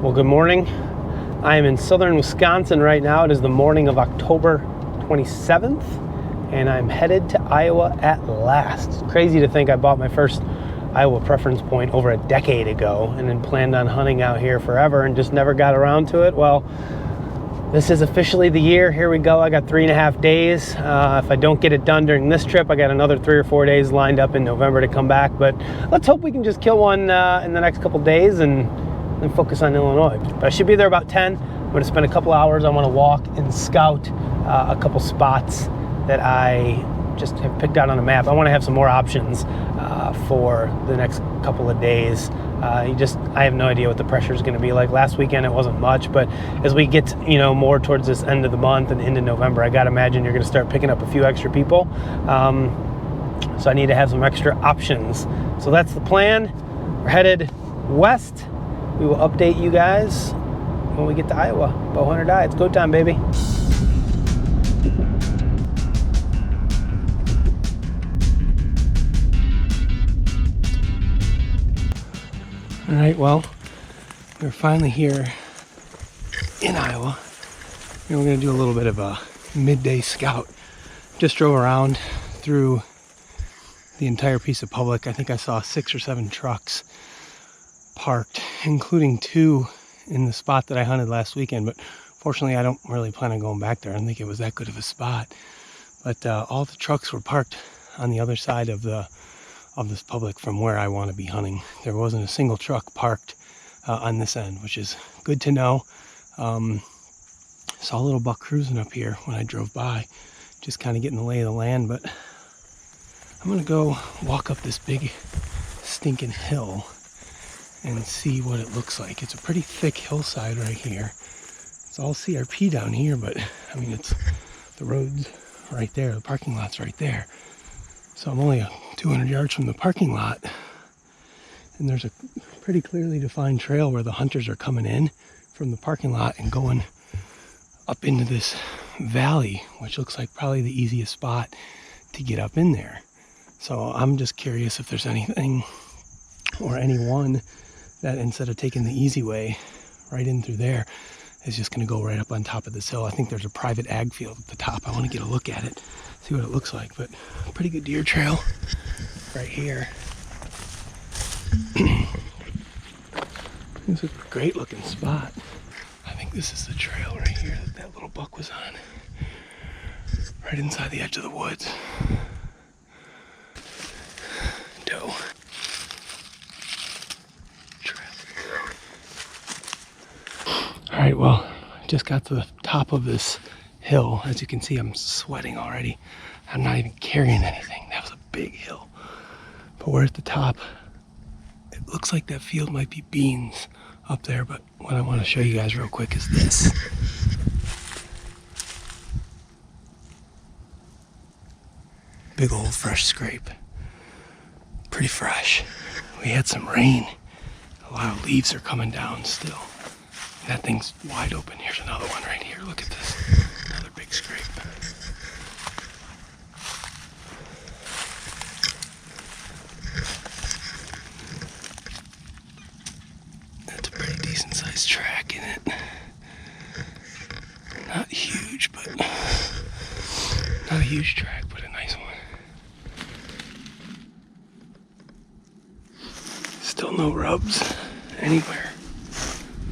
Well, good morning. I am in southern Wisconsin right now. It is the morning of October 27th, and I'm headed to Iowa at last. It's crazy to think I bought my first Iowa preference point over a decade ago and then planned on hunting out here forever and just never got around to it. Well, this is officially the year. Here we go. I got 3.5 days. If I don't get it done during this trip, I got another 3 or 4 days lined up in November to come back. But let's hope we can just kill one in the next couple days and focus on Illinois. But I should be there about 10. I'm going to spend a couple hours. I want to walk and scout a couple spots that I just have picked out on a map. I want to have some more options for the next couple of days. I have no idea what the pressure is going to be like. Last weekend it wasn't much, but as we get more towards this end of the month and into November, I got to imagine you're going to start picking up a few extra people. So I need to have some extra options. So that's the plan. We're headed west. We will update you guys when we get to Iowa. Bowhunt or die. It's go time, baby. All right, well, we're finally here in Iowa. And we're going to do a little bit of a midday scout. Just drove around through the entire piece of public. I think I saw 6 or 7 trucks parked, including 2 in the spot that I hunted last weekend, but fortunately I don't really plan on going back there. I don't think it was that good of a spot. But all the trucks were parked on the other side of this public from where I want to be hunting. There wasn't a single truck parked on this end, which is good to know. Saw a little buck cruising up here when I drove by, just kind of getting the lay of the land, but I'm gonna go walk up this big stinking hill and see what it looks like. It's a pretty thick hillside right here. It's all CRP down here, but I mean, it's the road's right there, the parking lot's right there. So I'm only 200 yards from the parking lot, and there's a pretty clearly defined trail where the hunters are coming in from the parking lot and going up into this valley, which looks like probably the easiest spot to get up in there. So I'm just curious if there's anything or anyone that instead of taking the easy way right in through there is just going to go right up on top of this hill. I think there's a private ag field at the top. I want to get a look at it, see what it looks like, but pretty good deer trail right here. It's a great looking spot. I think this is the trail right here that little buck was on, right inside the edge of the woods. Doe. All right, well, just got to the top of this hill. As you can see, I'm sweating already. I'm not even carrying anything. That was a big hill. But we're at the top. It looks like that field might be beans up there, but what I want to show you guys real quick is this. Big old fresh scrape. Pretty fresh. We had some rain. A lot of leaves are coming down still. That thing's wide open. Here's another one right here. Look at this. Another big scrape. That's a pretty decent sized track in it. Not huge, but not a huge track, but a nice one. Still no rubs anywhere.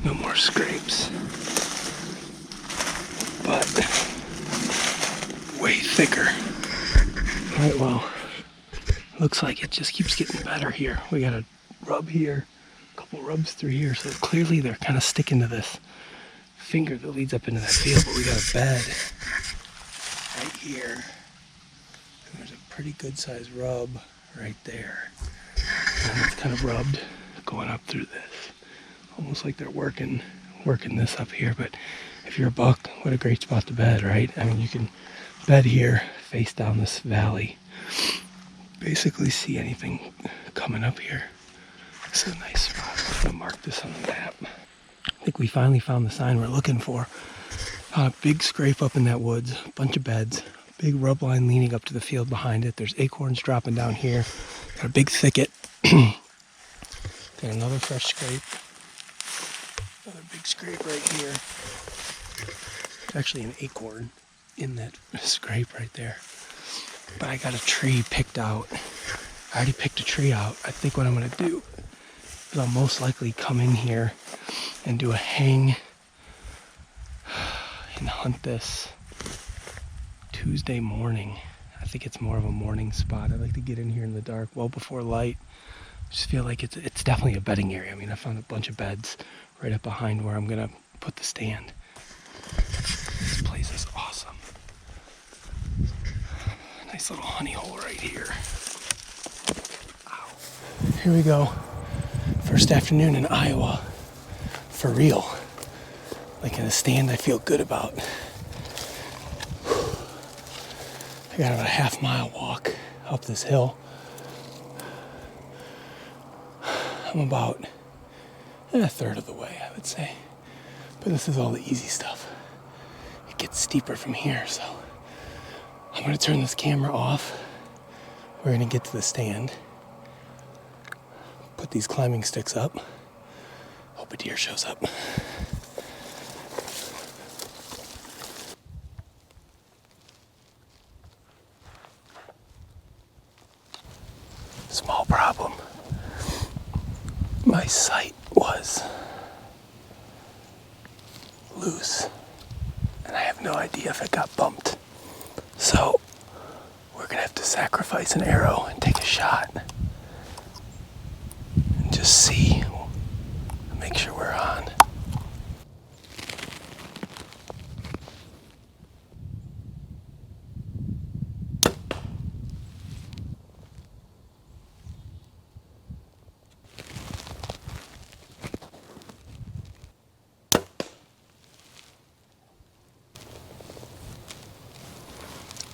No more scrapes, but way thicker. All right, well, looks like it just keeps getting better here. We got a rub here, a couple rubs through here, so clearly they're kind of sticking to this finger that leads up into that field, but we got a bed right here. And there's a pretty good sized rub right there. And it's kind of rubbed going up through this. Almost like they're working this up here, but if you're a buck, what a great spot to bed, right? I mean, you can bed here, face down this valley, basically see anything coming up here. This is a nice spot. I'm gonna mark this on the map. I think we finally found the sign we're looking for. Found a big scrape up in that woods, a bunch of beds, big rub line leaning up to the field behind it. There's acorns dropping down here. Got a big thicket. Got another fresh scrape. Another big scrape right here. Actually an acorn in that scrape right there. But I got a tree picked out. I already picked a tree out. I think what I'm gonna do is I'll most likely come in here and do a hang and hunt this Tuesday morning. I think it's more of a morning spot. I like to get in here in the dark, well before light. I just feel like it's definitely a bedding area. I mean, I found a bunch of beds right up behind where I'm gonna put the stand. This place is awesome. Nice little honey hole right here. Ow. Here we go. First afternoon in Iowa. For real. Like in a stand I feel good about. I got about a half-mile walk up this hill. I'm about a third of the way, I would say. But this is all the easy stuff. It gets steeper from here, so I'm gonna turn this camera off. We're gonna get to the stand. Put these climbing sticks up. Hope a deer shows up. Small problem. My sight was loose, and I have no idea if it got bumped. So we're gonna have to sacrifice an arrow and take a shot and just see, make sure we're on.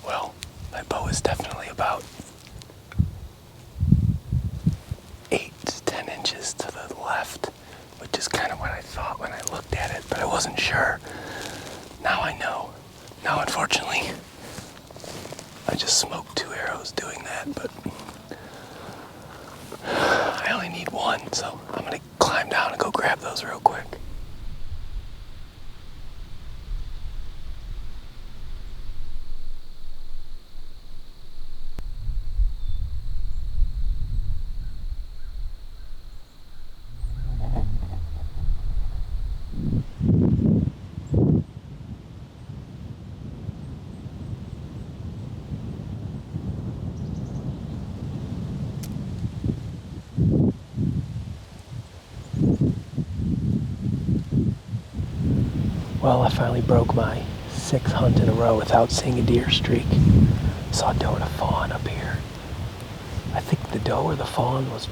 Well, my bow is definitely about 8 to 10 inches to the left, which is kind of what I thought when I looked at it, but I wasn't sure. Now I know. Now, unfortunately, I just smoked 2 arrows doing that, but I only need 1, so I'm gonna climb down and go grab those real quick. Well, I finally broke my 6th hunt in a row without seeing a deer streak. Saw a doe and a fawn up here. I think the doe or the fawn was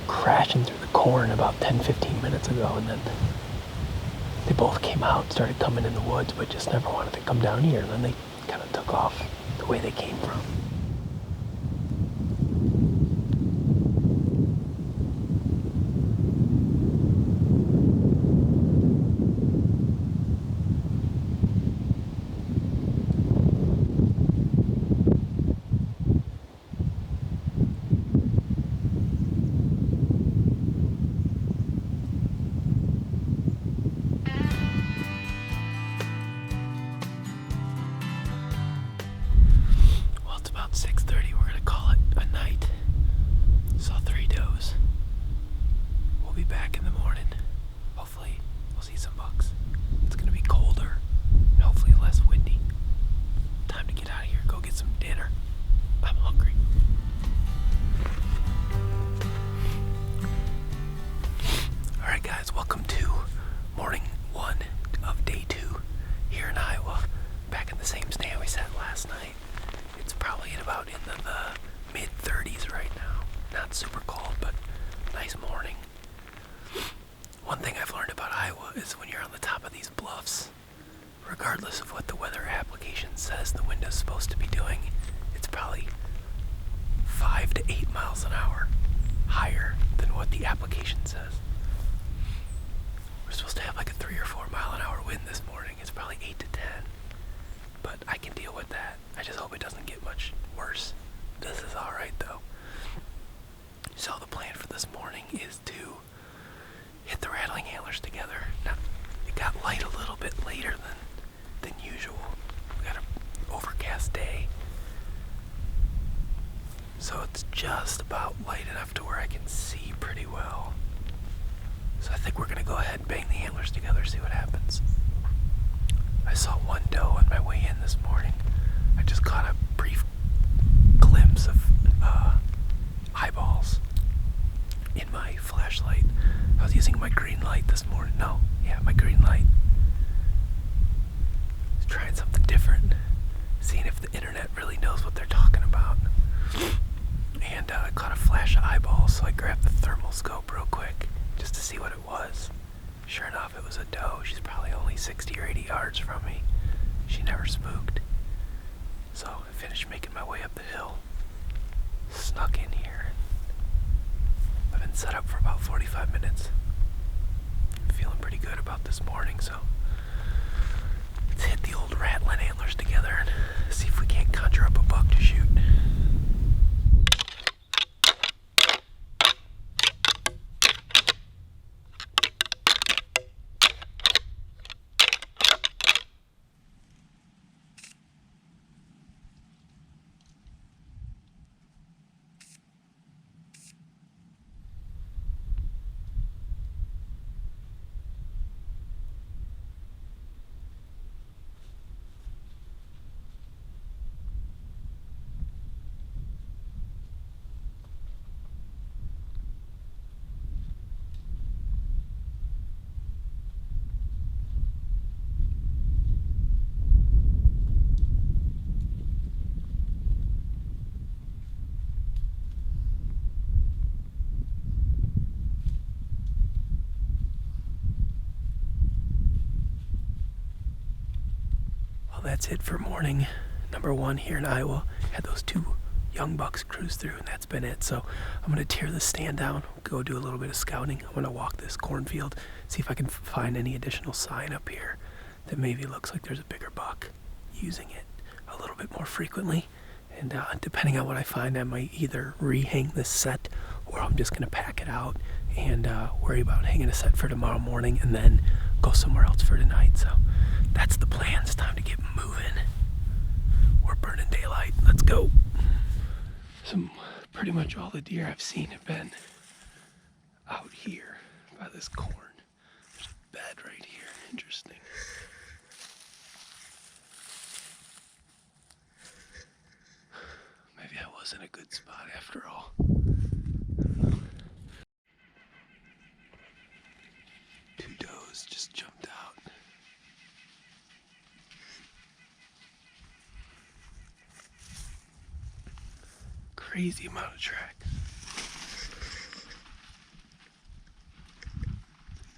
crashing through the corn about 10-15 minutes ago, and then they both came out, started coming in the woods, but just never wanted to come down here, and then they kind of took off the way they came from. Well, it's about 6:30. We're gonna call it a night. Saw 3 does. We'll be back in the morning. Hopefully, we'll see some bucks. It's gonna be colder and hopefully less windy. Time to get out of here, go get some dinner. I'm hungry. Alright guys, welcome to morning 1 of day 2 here in Iowa. Back in the same stand we sat last night. It's probably in the mid-30s right now. Not super cold, but nice morning. One thing I've learned about Iowa is when you're on the top of these bluffs, regardless of what the weather application says the wind is supposed to be doing, it's probably 5 to 8 miles an hour higher than what the application says. We're supposed to have like a 3 or 4 mile an hour wind this morning. It's probably 8 to 10, but I can deal with that. I just hope it doesn't get much worse. This is alright though. So the plan for this morning is to hit the rattling antlers together. Not bit later than usual. We got an overcast day. So it's just about light enough to where I can see pretty well. So I think we're gonna go ahead and bang the antlers together, see what happens. I saw one doe on my way in this morning. I just caught a brief glimpse of eyeballs in my flashlight. I was using my green light this morning. My green light. Just trying something different. Seeing if the internet really knows what they're talking about. And I caught a flash of eyeballs, so I grabbed the thermal scope real quick just to see what it was. Sure enough, it was a doe. She's probably only 60 or 80 yards from me. She never spooked. So I finished making my way up the hill. Snuck in here. I've been set up for about 45 minutes. I'm feeling pretty good about this morning, so let's hit the old rattling antlers together and see if we can't conjure up a buck to shoot. Well, that's it for morning number 1 here in Iowa. Had those 2 young bucks cruise through, and that's been it. So I'm going to tear this stand down, go do a little bit of scouting. I'm going to walk this cornfield, see if I can find any additional sign up here that maybe looks like there's a bigger buck using it a little bit more frequently. And depending on what I find, I might either re-hang this set, or I'm just going to pack it out and worry about hanging a set for tomorrow morning and then go somewhere else for tonight. So that's the plan. It's time to get moving. We're burning daylight. Let's go. Pretty much all the deer I've seen have been out here by this corn. There's a bed right here. Interesting. Maybe I was in a good spot after all. Two does just jumped out. Crazy amount of tracks.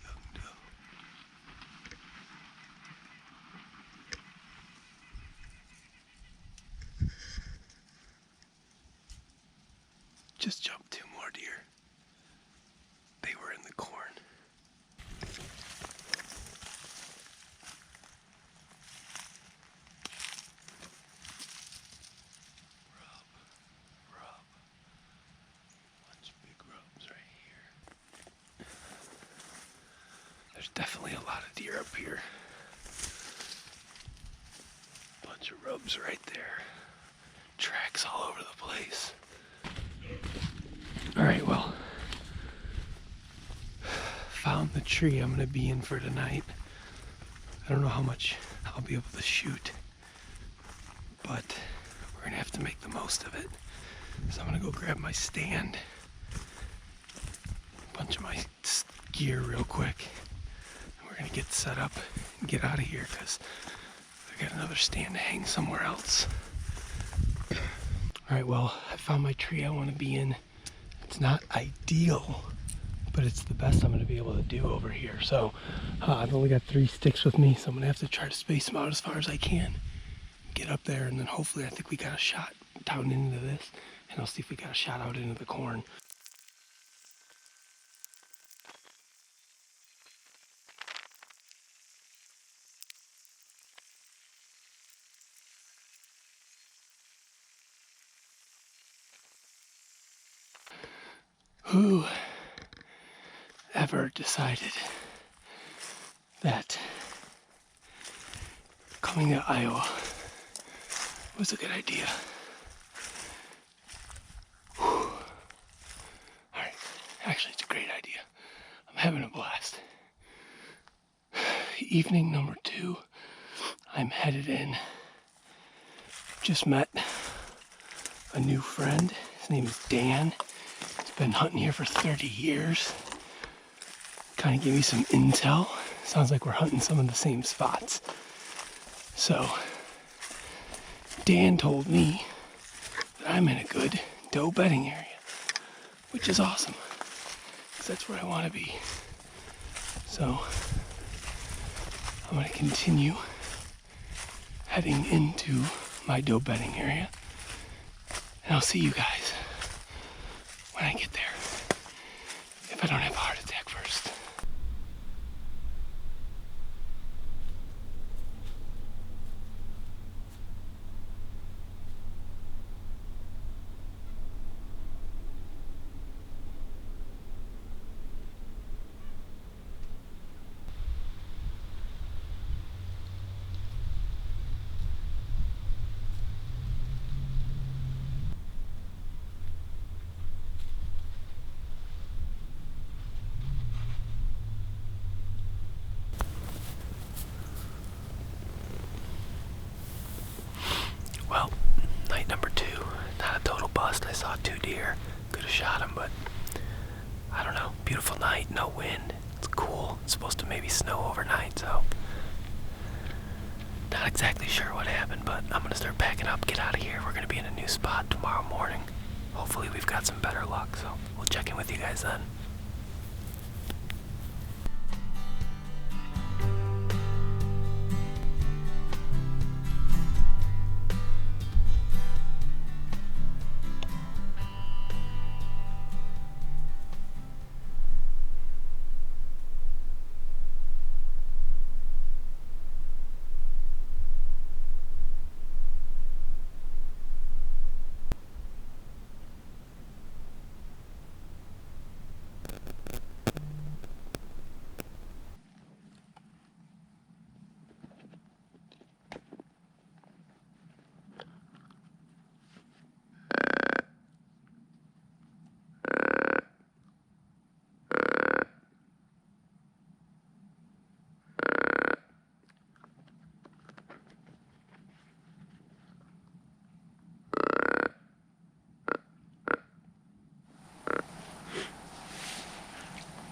Young doe. Just jumped 2 more deer. They were in the corn. There's definitely a lot of deer up here. Bunch of rubs right there. Tracks all over the place. All right, well, found the tree I'm gonna be in for tonight. I don't know how much I'll be able to shoot, but we're gonna have to make the most of it. So I'm gonna go grab my stand, a bunch of my gear real quick. We're gonna get set up and get out of here because I got another stand to hang somewhere else. All right, well, I found my tree I want to be in. It's not ideal, but it's the best I'm going to be able to do over here. So I've only got 3 sticks with me, so I'm going to have to try to space them out as far as I can. Get up there, and then hopefully I think we got a shot down into this, and I'll see if we got a shot out into the corn. Who ever decided that coming to Iowa was a good idea. Whew. Alright, actually it's a great idea. I'm having a blast. Evening number 2, I'm headed in. Just met a new friend. His name is Dan. He's been hunting here for 30 years. Kind of give me some intel. Sounds like we're hunting some of the same spots. So, Dan told me that I'm in a good doe bedding area, which is awesome, because that's where I want to be. So, I'm going to continue heading into my doe bedding area, and I'll see you guys when I get there, if I don't have a heart attack first. Well, night number 2, not a total bust. I saw 2 deer. Could have shot them, but I don't know. Beautiful night, no wind. It's cool. It's supposed to maybe snow overnight, so not exactly sure what happened, but I'm gonna start packing up, get out of here. We're gonna be in a new spot tomorrow morning. Hopefully we've got some better luck, so we'll check in with you guys then.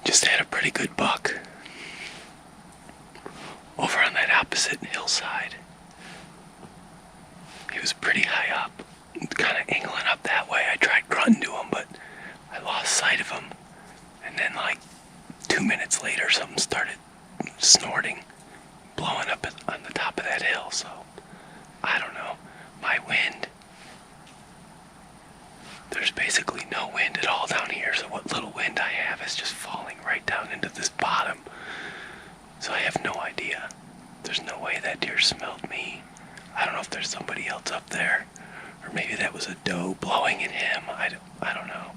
Just had a pretty good buck over on that opposite hillside. He was pretty high up, kind of angling up that way. I tried grunting to him, but I lost sight of him. And then like 2 minutes later, something started snorting, blowing up on the top of that hill. So I don't know, my wind. There's basically no wind at all down here, so what little wind I have is just falling right down into this bottom. So I have no idea. There's no way that deer smelled me. I don't know if there's somebody else up there, or maybe that was a doe blowing at him. I don't know.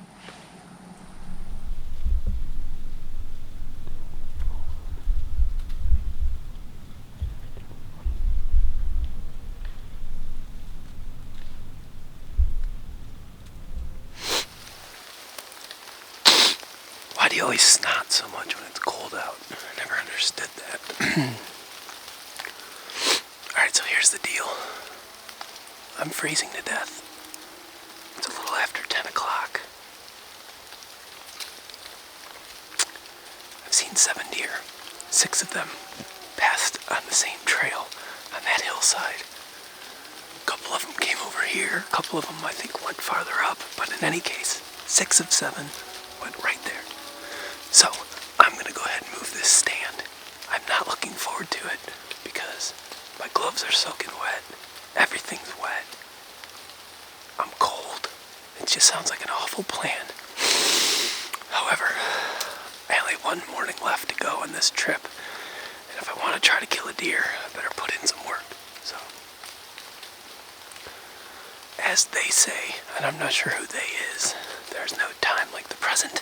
Why do you always snot so much when it's cold out? I never understood that. Alright, so here's the deal. I'm freezing to death. It's a little after 10 o'clock. I've seen 7 deer. 6 of them passed on the same trail on that hillside. A couple of them came over here. A couple of them, I think, went farther up. But in any case, 6 of 7 went right there. So, I'm going to go ahead and move this stand. I'm not looking forward to it because my gloves are soaking wet. Everything's wet. I'm cold. It just sounds like an awful plan. However, I only have 1 morning left to go on this trip. And if I want to try to kill a deer, I better put in some work. So, as they say, and I'm not sure who they is, there's no time like the present.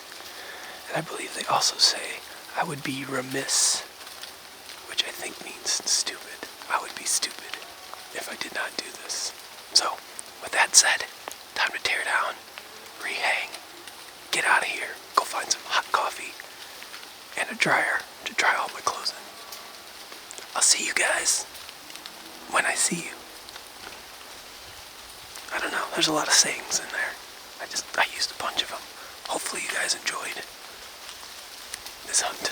And I believe they also say I would be remiss, which I think means stupid. I would be stupid if I did not do this. So, with that said, time to tear down, rehang, get out of here, go find some hot coffee, and a dryer to dry all my clothes in. I'll see you guys when I see you. I don't know, there's a lot of sayings in there. I used a bunch of them. Hopefully you guys enjoyed this hunt.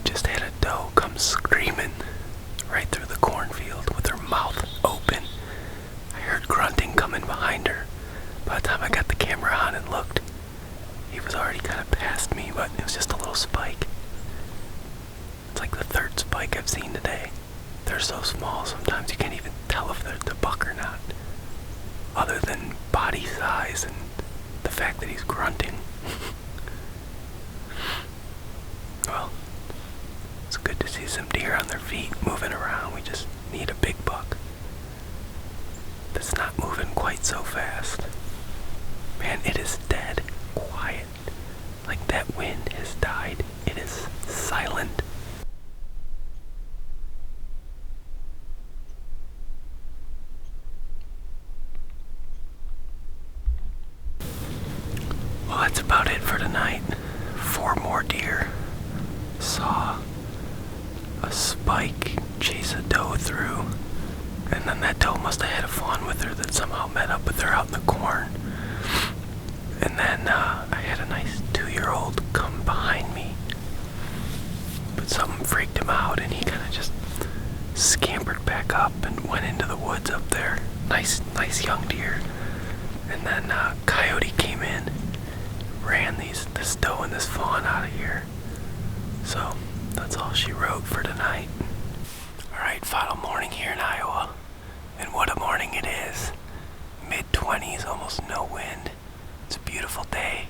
Just had a doe come screaming right through the cornfield with her mouth open. I heard grunting coming behind her. By the time I got the camera on and looked, he was already kind of past me, but it was just a little spike. It's like the third spike I've seen today. They're so small, sometimes you can't even tell if they're the buck or not, other than body size and the fact that he's grunting. Well, it's good to see some deer on their feet moving around. We just need a big buck that's not moving quite so fast. Man, it is dead quiet. Like that wind has died. It is silent. Well, that's about it for tonight. 4 more deer. Saw a spike chase a doe through, and then that doe must have had a fawn with her that somehow met up with her out in the corn. And then I had a nice 2-year-old come behind me, but something freaked him out and he kind of just scampered back up and went into the woods up there. Nice young deer. And then coyote came in, ran this doe and this fawn out of here. So that's all she wrote for tonight. Alright, final morning here in Iowa. And what a morning it is. Mid-20s, almost no wind. It's a beautiful day.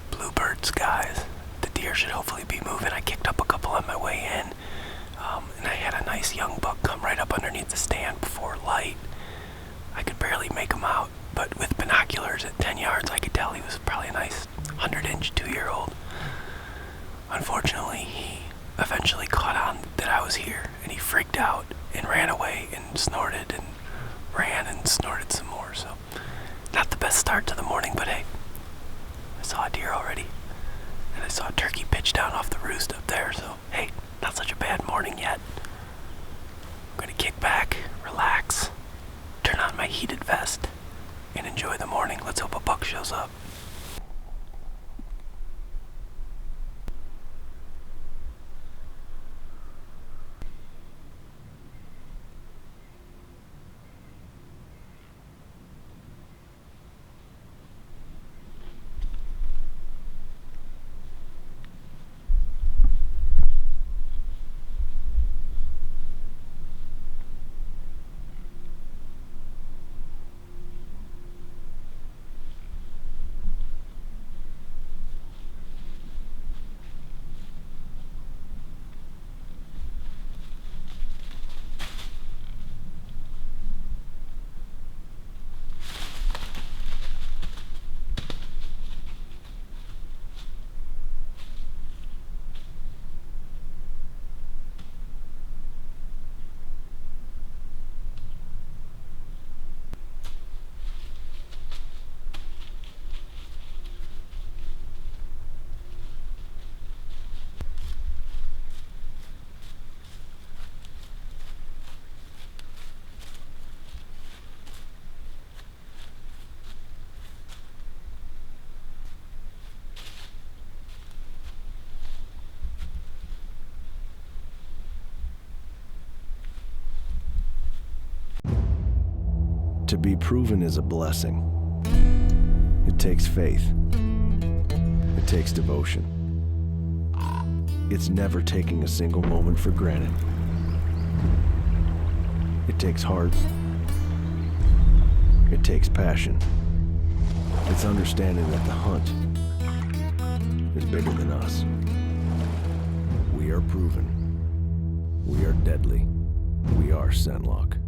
Bluebird skies. The deer should hopefully be moving. I kicked up a couple on my way in. And I had a nice young buck come right up underneath the stand before light. I could barely make him out, but with binoculars at 10 yards, I could tell he was probably a nice 100-inch 2-year-old. Unfortunately, he eventually caught on that I was here, and he freaked out and ran away and snorted and ran and snorted some more. So, not the best start to the morning, but hey, I saw a deer already, and I saw a turkey pitch down off the roost up there, so hey, not such a bad morning yet. I'm gonna kick back, relax, turn on my heated vest, and enjoy the morning. Let's hope a buck shows up. To be proven is a blessing. takes faith. It takes devotion. It's never taking a single moment for granted. It takes heart. It takes passion. It's understanding that the hunt is bigger than us. We are proven. We are deadly. We are Scentlock.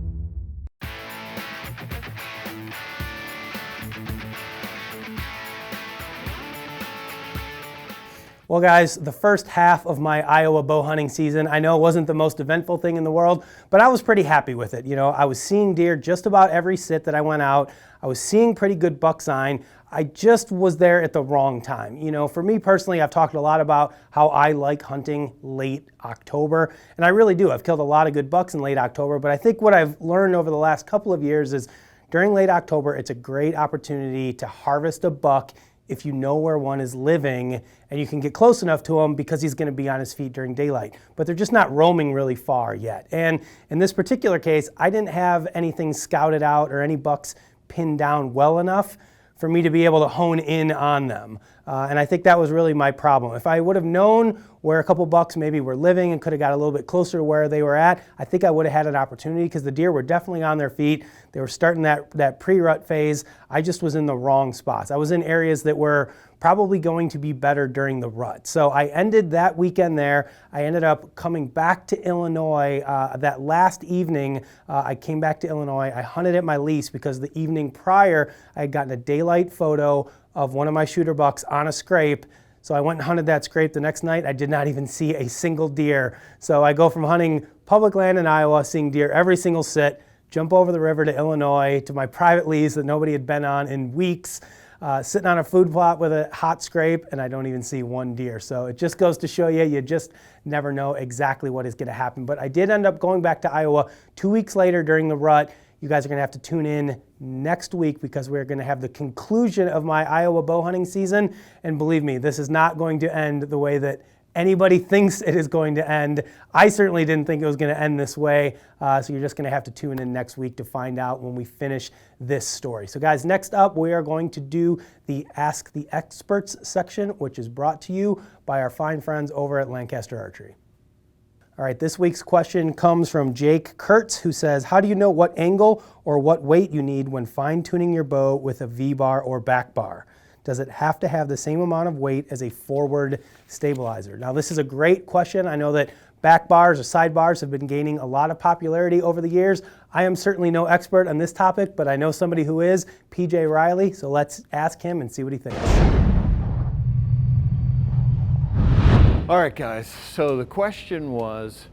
Well, guys, the first half of my Iowa bow hunting season, I know it wasn't the most eventful thing in the world, but I was pretty happy with it. You know, I was seeing deer just about every sit that I went out. I was seeing pretty good buck sign. I just was there at the wrong time. You know, for me personally, I've talked a lot about how I like hunting late October, and I really do. I've killed a lot of good bucks in late October, but I think what I've learned over the last couple of years is during late October, it's a great opportunity to harvest a buck if you know where one is living and you can get close enough to him because he's going to be on his feet during daylight. But they're just not roaming really far yet. And in this particular case, I didn't have anything scouted out or any bucks pinned down well enough for me to be able to hone in on them. And I think that was really my problem. If I would have known where a couple bucks maybe were living and could have got a little bit closer to where they were at, I think I would have had an opportunity because the deer were definitely on their feet. They were starting that pre-rut phase. I just was in the wrong spots. I was in areas that were probably going to be better during the rut. So I ended that weekend there. I ended up coming back to Illinois that last evening. I came back to Illinois. I hunted at my lease because the evening prior I had gotten a daylight photo of one of my shooter bucks on a scrape. So I went and hunted that scrape the next night. I did not even see a single deer. So I go from hunting public land in Iowa, seeing deer every single sit, jump over the river to Illinois to my private lease that nobody had been on in weeks, sitting on a food plot with a hot scrape, and I don't even see one deer. So it just goes to show you, you just never know exactly what is going to happen. But I did end up going back to Iowa 2 weeks later during the rut. You guys are going to have to tune in next week because we're going to have the conclusion of my Iowa bow hunting season. And believe me, this is not going to end the way that anybody thinks it is going to end. I certainly didn't think it was going to end this way. So you're just going to have to tune in next week to find out when we finish this story. So guys, next up, we are going to do the Ask the Experts section, which is brought to you by our fine friends over at Lancaster Archery. All right, this week's question comes from Jake Kurtz, who says, how do you know what angle or what weight you need when fine-tuning your bow with a V-bar or back bar? Does it have to have the same amount of weight as a forward stabilizer? Now, this is a great question. I know that back bars or side bars have been gaining a lot of popularity over the years. I am certainly no expert on this topic, but I know somebody who is, PJ Riley, so let's ask him and see what he thinks. All right, guys, so the question was,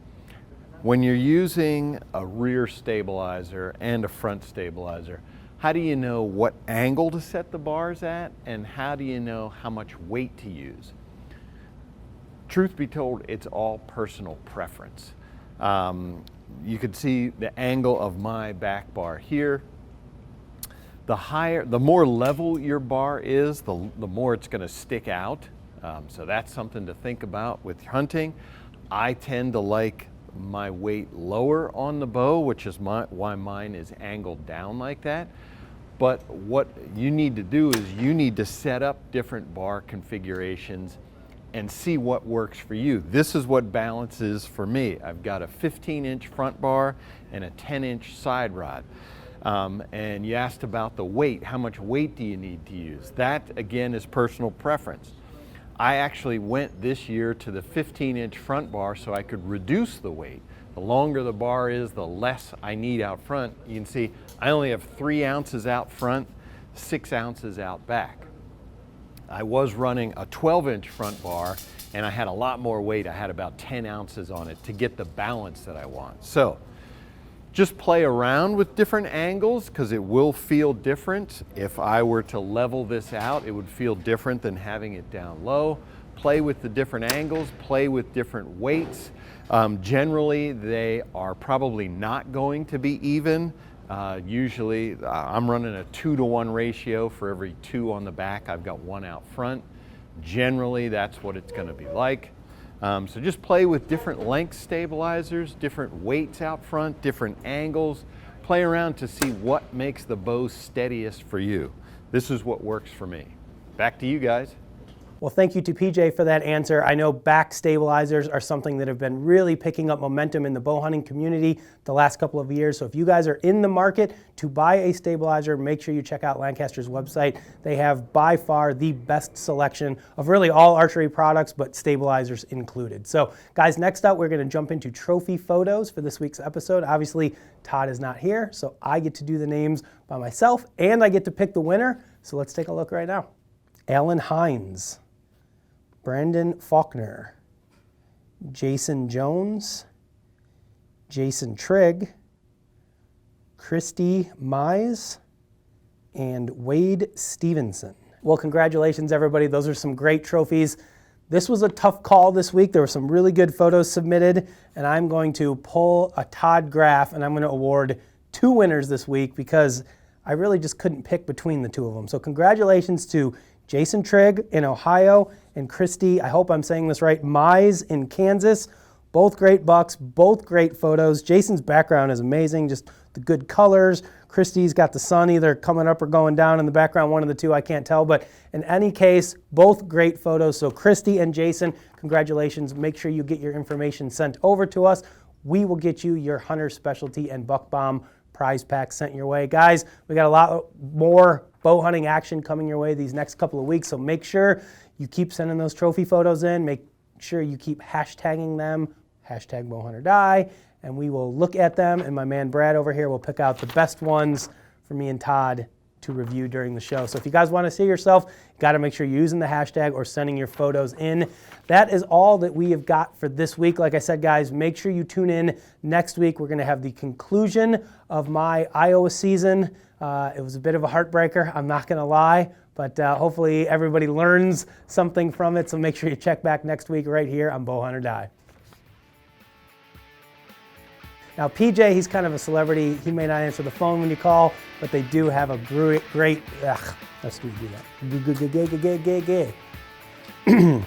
when you're using a rear stabilizer and a front stabilizer, how do you know what angle to set the bars at, and how do you know how much weight to use? Truth be told, it's all personal preference. You can see the angle of my back bar here. The more level your bar is, the more it's going to stick out. So that's something to think about with hunting. I tend to like my weight lower on the bow, which is why mine is angled down like that. But what you need to do is you need to set up different bar configurations and see what works for you. This is what balances for me. I've got a 15-inch front bar and a 10-inch side rod. And you asked about the weight. How much weight do you need to use? That, again, is personal preference. I actually went this year to the 15-inch front bar so I could reduce the weight. The longer the bar is, the less I need out front. You can see I only have 3 ounces out front, 6 ounces out back. I was running a 12-inch front bar and I had a lot more weight. I had about 10 ounces on it to get the balance that I want. So just play around with different angles because it will feel different. If I were to level this out, it would feel different than having it down low. Play with the different angles, play with different weights. Generally, they are probably not going to be even. Usually, I'm running a 2-to-1 ratio. For every 2 on the back, I've got 1 out front. Generally, that's what it's going to be like. So just play with different length stabilizers, different weights out front, different angles. Play around to see what makes the bow steadiest for you. this is what works for me. Back to you guys. Well, thank you to PJ for that answer. I know back stabilizers are something that have been really picking up momentum in the bow hunting community the last couple of years. So if you guys are in the market to buy a stabilizer, make sure you check out Lancaster's website. They have by far the best selection of really all archery products, but stabilizers included. So guys, next up, we're going to jump into trophy photos for this week's episode. Obviously, Todd is not here, so I get to do the names by myself and I get to pick the winner. So let's take a look right now. Alan Hines, Brandon Faulkner, Jason Jones, Jason Trigg, Christy Mize, and Wade Stevenson. Well, congratulations, everybody. Those are some great trophies. This was a tough call this week. There were some really good photos submitted, and I'm going to pull a Todd graph, and I'm going to award 2 winners this week because I really just couldn't pick between the 2 of them. So congratulations to Jason Trigg in Ohio and Christy, I hope I'm saying this right, Mize in Kansas. Both great bucks, both great photos. Jason's background is amazing, just the good colors. Christy's got the sun either coming up or going down in the background, one of the 2, I can't tell. But in any case, both great photos. So Christy and Jason, congratulations. Make sure you get your information sent over to us. We will get you your hunter specialty and buck bomb prize pack sent your way. Guys, we got a lot more bow hunting action coming your way these next couple of weeks, so make sure you keep sending those trophy photos in. Make sure you keep hashtagging them, #BowhunterDie, and we will look at them, and my man Brad over here will pick out the best ones for me and Todd to review during the show. So if you guys want to see yourself, you got to make sure you're using the hashtag or sending your photos in. That is all that we have got for this week. Like I said, guys, make sure you tune in next week. We're going to have the conclusion of my Iowa season. It was a bit of a heartbreaker, I'm not going to lie, but hopefully everybody learns something from it. So make sure you check back next week right here on Bowhunter Die. Now, PJ, he's kind of a celebrity. He may not answer the phone when you call, but they do have a great let's do that.